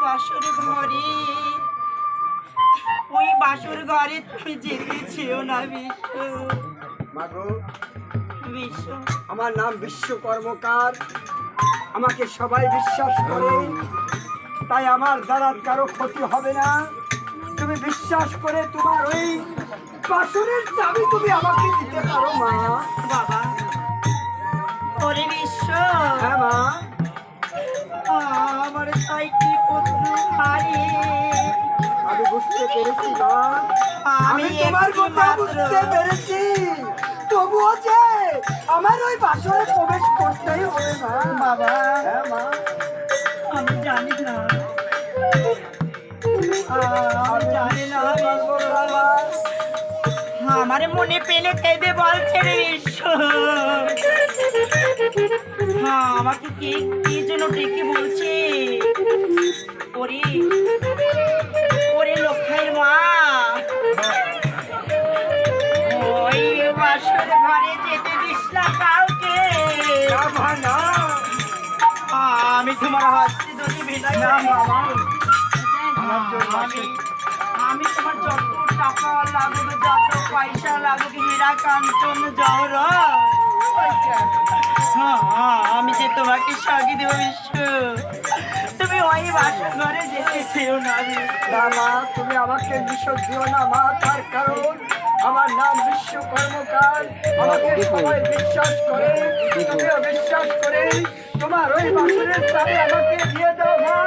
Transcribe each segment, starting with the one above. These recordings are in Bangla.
বাসর ঘরে, ওই বাসর ঘরে তুমি যেতেছেও না বিশ্ব। মাগো বিশ্ব, আমার নাম বিশ্ব কর্মকার, আমাকে সবাই বিশ্বাস করে, তাই আমার দ্বারা কারো ক্ষতি হবে না। তুমি বিশ্বাস করে তোমার ওই বাসনের চাবি তুমি আমাকে দিতে পারো মা। বাবা ওরে বিশ্ব, হ্যাঁ মা। আমার সাইটি পুত্র হারে, আমি বুঝতে পেরেছি মা, আমি আমি তোমার একটি কথা মাত্র বুঝতে পেরেছি, তবুও যে আমার ওই বাসরে প্রবেশ করতেই হবে মা। বাবা হ্যাঁ মা। আমি জানি না, আমি জানি না বাবা, আমার মনে পেলে কেঁদে বলছে রে বিশ্ব। আমাকে কি কি যেন ডেকে বলছে, ওরে ওরে লক্ষাইয়ের মা, ওই বাসর ঘরে যেতে দিস না কাউকে। না মা, না। আমি তোমার হাতে ধরে বিদায় না বাবা, আমি আমি তোমার যত টাকা লাগুক, যত পয়সা লাগুক, হীরা কাঞ্চন জহরত, আমি যে তোমাকে সঙ্গে দেবো বিশ্ব। তুমি ওই বাসর ঘরে যেতে চেও না। না মা, তুমি আমাকে নিষেধ দিও না মা, তার কারণ আমার নাম বিশ্ব কর্মকার, আমাকে সবাই বিশ্বাস করে, তুমিও বিশ্বাস করে তোমার ওই বাসনের চাবি আমাকে দিয়ে দাও মা।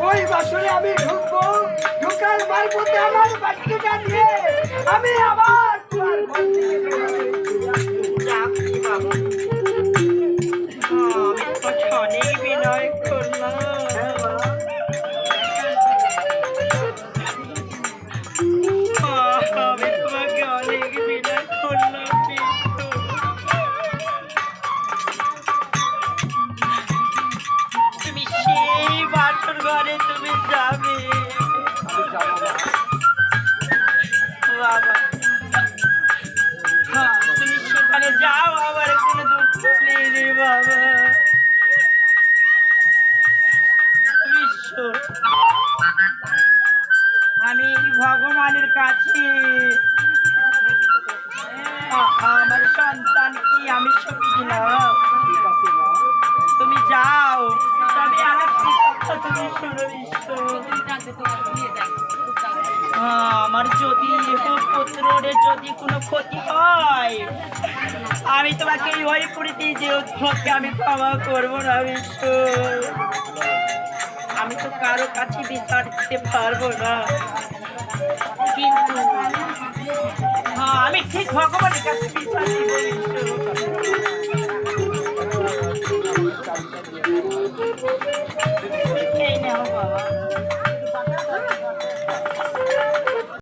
ওই বাসনে আমি ঢুকবো, ঢুকার মারফতে আমার বাচ্চাটা নিয়ে আমি আবার তোমার মন্দিরে যাচ্ছি বাবা, আমি তোমাকে অনেক বিনয় করলাম। আমি তোমাকে অনেক বিনয় করলাম বিট্টু। তুমি সেই বাসর ঘরে তুমি যাবে বাবা। তুমি সেখানে যাও, আবার কোনো দুঃখ নেই রে বাবা। বিশ্ব, আমি ভগবানের কাছে আমার সন্তান কি আমি সবই দিলাম। তুমি যাও, তবে আমার কথা তুমি শোনো বিশ্ব। আমার যদি পুত্রের যদি কোনো ক্ষতি হয়, আমি তোমাকে ওই পুরীতে যে তোমাকে আমি ক্ষমা করবো না বিশ্ব। আমি তো কারো কাছে বিচার দিতে পারবো না, কিন্তু আমি ঠিক ভগবানের কাছে বিচার দিব।